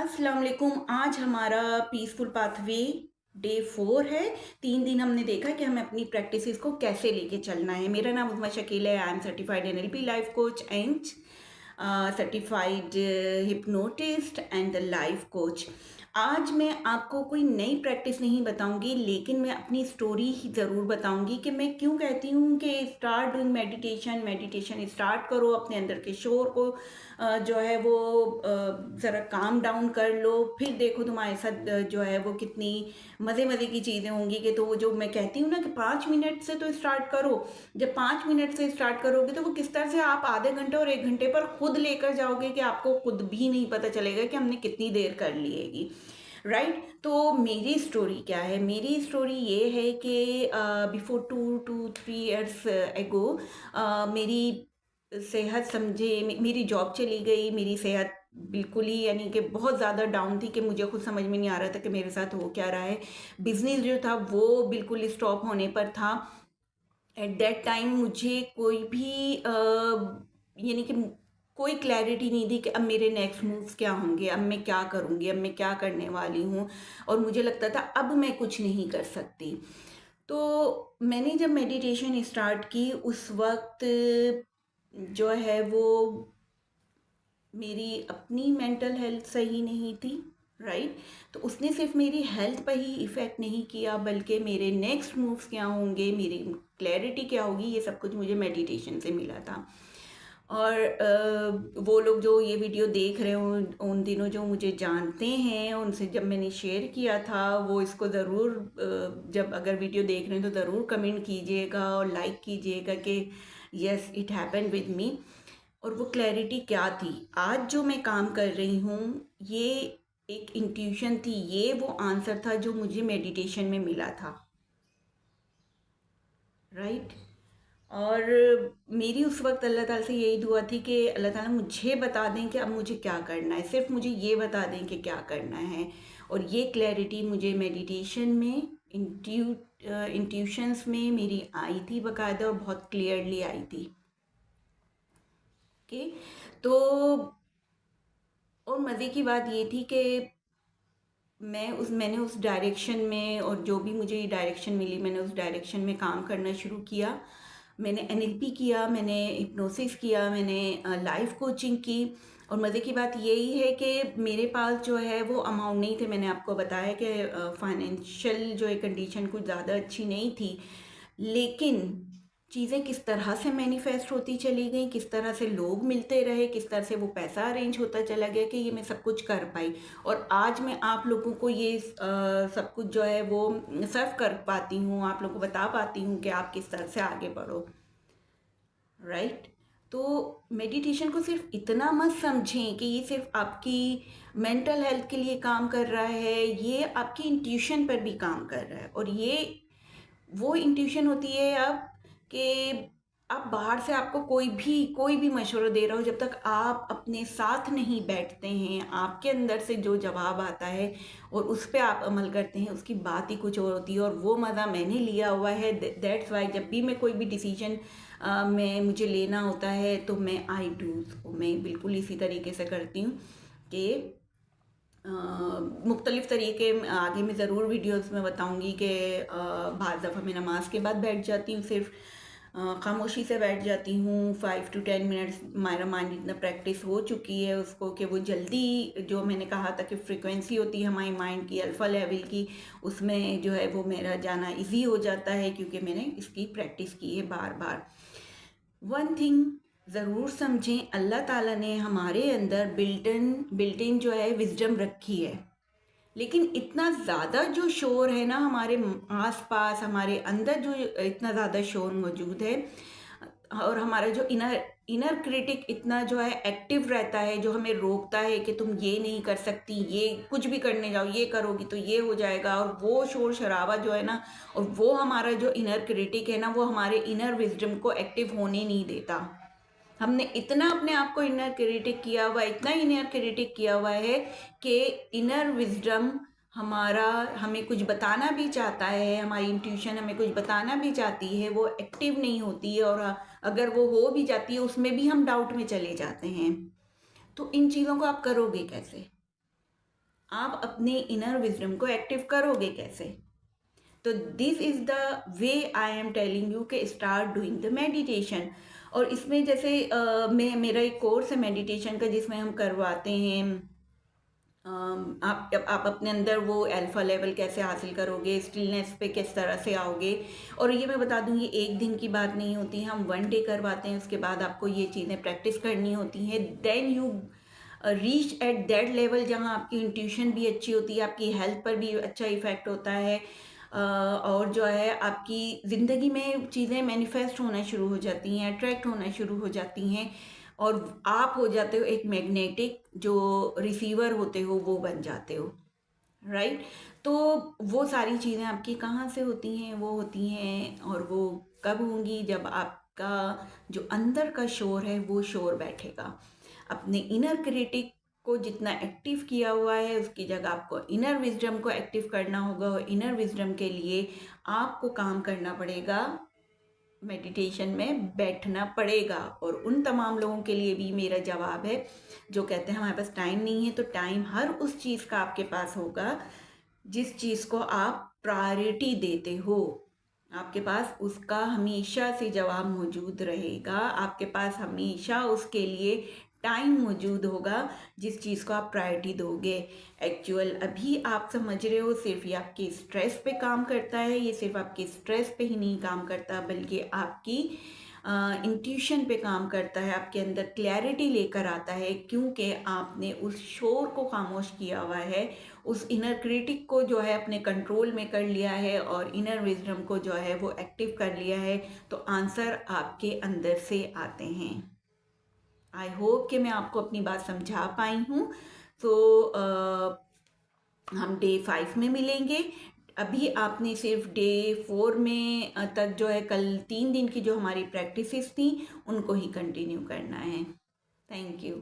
अस्सलाम वालेकुम। आज हमारा पीसफुल पाथवे डे 4 है। 3 दिन हमने देखा कि हमें अपनी प्रैक्टिसेस को कैसे लेके चलना है। मेरा नाम उज़मा शकील है। I am certified NLP life coach and certified hypnotist and the life coach. आज मैं आपको कोई नई प्रैक्टिस नहीं बताऊंगी, लेकिन मैं अपनी स्टोरी ही ज़रूर बताऊंगी कि मैं क्यों कहती हूँ कि start doing meditation. Meditation start करो, अपने अंदर के शोर को जो है वो ज़रा काम डाउन कर लो, फिर देखो तुम्हारे साथ जो है वो कितनी मज़े मज़े की चीज़ें होंगी। कि तो वो जो मैं कहती हूँ ना कि 5 मिनट से तो स्टार्ट करो। जब 5 मिनट से स्टार्ट करोगे तो वो किस तरह से आप आधे घंटे और 1 घंटे पर खुद लेकर जाओगे कि आपको खुद भी नहीं पता चलेगा कि हमने कितनी देर कर लिएगी। राइट। तो मेरी स्टोरी क्या है? मेरी स्टोरी ये है कि बिफोर 2 to 3 years एगो मेरी सेहत समझे मेरी जॉब चली गई। मेरी सेहत बिल्कुल ही यानी कि बहुत ज़्यादा डाउन थी कि मुझे खुद समझ में नहीं आ रहा था कि मेरे साथ हो क्या रहा है। बिजनेस जो था वो बिल्कुल स्टॉप होने पर था। एट दैट टाइम मुझे कोई भी यानी कि कोई क्लैरिटी नहीं थी कि अब मेरे नेक्स्ट मूव्स क्या होंगे, अब मैं क्या करूँगी, अब मैं क्या करने वाली हूँ। और मुझे लगता था अब मैं कुछ नहीं कर सकती। तो मैंने जब मेडिटेशन स्टार्ट की उस वक्त जो है वो मेरी अपनी मेंटल हेल्थ सही नहीं थी। राइट। तो उसने सिर्फ मेरी हेल्थ पर ही इफ़ेक्ट नहीं किया, बल्कि मेरे नेक्स्ट मूव्स क्या होंगे, मेरी क्लैरिटी क्या होगी, ये सब कुछ मुझे मेडिटेशन से मिला था। और वो लोग जो ये वीडियो देख रहे हो उन दिनों जो मुझे जानते हैं, उनसे जब मैंने शेयर किया था वो इसको ज़रूर जब अगर वीडियो देख रहे हैं तो ज़रूर कमेंट कीजिएगा और लाइक कीजिएगा कि yes it happen with me. और वो क्लैरिटी क्या थी? आज जो मैं काम कर रही हूँ ये एक इंट्यूशन थी, ये वो आंसर था जो मुझे मेडिटेशन में मिला था। राइट। और मेरी उस वक्त अल्लाह ताला से यही दुआ थी कि अल्लाह ताला मुझे बता दें कि अब मुझे क्या करना है, सिर्फ मुझे ये बता दें कि क्या करना है। और ये क्लैरिटी मुझे मेडिटेशन में इंट्यूशंस में मेरी आई थी बाकायदा, और बहुत क्लियरली आई थी। ओके। तो और मज़े की बात ये थी कि मैंने उस डायरेक्शन में, और जो भी मुझे डायरेक्शन मिली मैंने उस डायरेक्शन में काम करना शुरू किया। मैंने एनएलपी किया, मैंने हिप्नोसिस किया, मैंने लाइफ कोचिंग की। और मज़े की बात यही है कि मेरे पास जो है वो अमाउंट नहीं थे। मैंने आपको बताया कि फाइनेंशियल जो है कंडीशन कुछ ज़्यादा अच्छी नहीं थी, लेकिन चीज़ें किस तरह से मैनिफेस्ट होती चली गई, किस तरह से लोग मिलते रहे, किस तरह से वो पैसा अरेंज होता चला गया कि ये मैं सब कुछ कर पाई। और आज मैं आप लोगों को ये सब कुछ जो है वो सर्व कर पाती हूँ, आप लोगों को बता पाती हूँ कि आप किस तरह से आगे बढ़ो। राइट। तो मेडिटेशन को सिर्फ इतना मत समझें कि ये सिर्फ आपकी मेंटल हेल्थ के लिए काम कर रहा है, ये आपकी इंट्यूशन पर भी काम कर रहा है। और ये वो इंट्यूशन होती है अब कि आप बाहर से आपको कोई भी मशवरा दे रहा हो, जब तक आप अपने साथ नहीं बैठते हैं, आपके अंदर से जो जवाब आता है और उस पर आप अमल करते हैं, उसकी बात ही कुछ और होती है। और वो मज़ा मैंने लिया हुआ है। दैट्स वाई जब भी मैं कोई भी डिसीजन में मुझे लेना होता है तो मैं आई डू मैं बिल्कुल इसी तरीके से करती हूँ कि मुख्तलिफ़ तरीके आगे मैं ज़रूर वीडियोस में बताऊंगी कि बाज़ दफ़ा मैं नमाज के बाद बैठ जाती हूँ, सिर्फ खामोशी से बैठ जाती हूँ 5 to 10 मिनट्स। मेरा माइंड इतना प्रैक्टिस हो चुकी है उसको कि वो जल्दी, जो मैंने कहा था कि फ्रिक्वेंसी होती है हमारी माइंड की अल्फ़ा लेवल की, उसमें जो है वो मेरा जाना इजी हो जाता है क्योंकि मैंने इसकी प्रैक्टिस की है बार बार। वन थिंग ज़रूर समझें, अल्लाह ताला ने हमारे अंदर बिल्ट इन जो है विजडम रखी है। लेकिन इतना ज़्यादा जो शोर है ना हमारे आस पास, हमारे अंदर जो इतना ज़्यादा शोर मौजूद है, और हमारा जो इनर इनर क्रिटिक इतना जो है एक्टिव रहता है, जो हमें रोकता है कि तुम ये नहीं कर सकती, ये कुछ भी करने जाओ, ये करोगी तो ये हो जाएगा। और वो शोर शराबा जो है ना, और वो हमारा जो इनर क्रिटिक है ना, वो हमारे इनर विजडम को एक्टिव होने नहीं देता। हमने इतना अपने आप को इनर क्रिटिक किया हुआ, इतना इनर क्रिटिक किया हुआ है कि इनर विजडम हमारा हमें कुछ बताना भी चाहता है, हमारी इंट्यूशन हमें कुछ बताना भी चाहती है, वो एक्टिव नहीं होती है। और अगर वो हो भी जाती है उसमें भी हम डाउट में चले जाते हैं। तो इन चीज़ों को आप करोगे कैसे? आप अपने इनर विजडम को एक्टिव करोगे कैसे? तो this is the way I am telling you कि स्टार्ट डूइंग द मेडिटेशन। और इसमें जैसे मेरा एक कोर्स है मेडिटेशन का जिसमें हम करवाते हैं। आप अपने अंदर वो अल्फा लेवल कैसे हासिल करोगे, स्टिलनेस पे किस तरह से आओगे। और ये मैं बता दूंगी एक दिन की बात नहीं होती, हम वन डे करवाते हैं, उसके बाद आपको ये चीज़ें प्रैक्टिस करनी होती हैं। Then you reach at that level जहाँ आपकी इंट्यूशन भी अच्छी होती है, आपकी हेल्थ पर भी अच्छा इफेक्ट होता है। और जो है आपकी ज़िंदगी में चीज़ें मैनिफेस्ट होना शुरू हो जाती हैं, अट्रैक्ट होना शुरू हो जाती हैं। और आप हो जाते हो एक मैग्नेटिक जो रिसीवर होते हो वो बन जाते हो, राइट। तो वो सारी चीज़ें आपकी कहाँ से होती हैं? वो होती हैं और वो कब होंगी? जब आपका जो अंदर का शोर है वो शोर बैठेगा। अपने इनर क्रिटिक को जितना एक्टिव किया हुआ है उसकी जगह आपको इनर विजडम को एक्टिव करना होगा। और इनर विजडम के लिए आपको काम करना पड़ेगा, मेडिटेशन में बैठना पड़ेगा। और उन तमाम लोगों के लिए भी मेरा जवाब है जो कहते हैं हमारे पास टाइम नहीं है, तो टाइम हर उस चीज़ का आपके पास होगा जिस चीज़ को आप प्रायोरिटी देते हो। आपके पास उसका हमेशा से जवाब मौजूद रहेगा, आपके पास हमेशा उसके लिए टाइम मौजूद होगा जिस चीज़ को आप प्रायोरिटी दोगे। एक्चुअल अभी आप समझ रहे हो सिर्फ ये आपके स्ट्रेस पे काम करता है, ये सिर्फ आपके स्ट्रेस पे ही नहीं काम करता बल्कि आपकी इंट्यूशन पे काम करता है, आपके अंदर क्लैरिटी लेकर आता है, क्योंकि आपने उस शोर को खामोश किया हुआ है, उस इनर क्रिटिक को जो है अपने कंट्रोल में कर लिया है और इनर विजडम को जो है वो एक्टिव कर लिया है। तो आंसर आपके अंदर से आते हैं। आई होप कि मैं आपको अपनी बात समझा पाई हूँ। तो हम डे 5 में मिलेंगे। अभी आपने सिर्फ डे 4 में तक जो है कल 3 दिन की जो हमारी प्रैक्टिसेस थी उनको ही कंटिन्यू करना है। Thank you.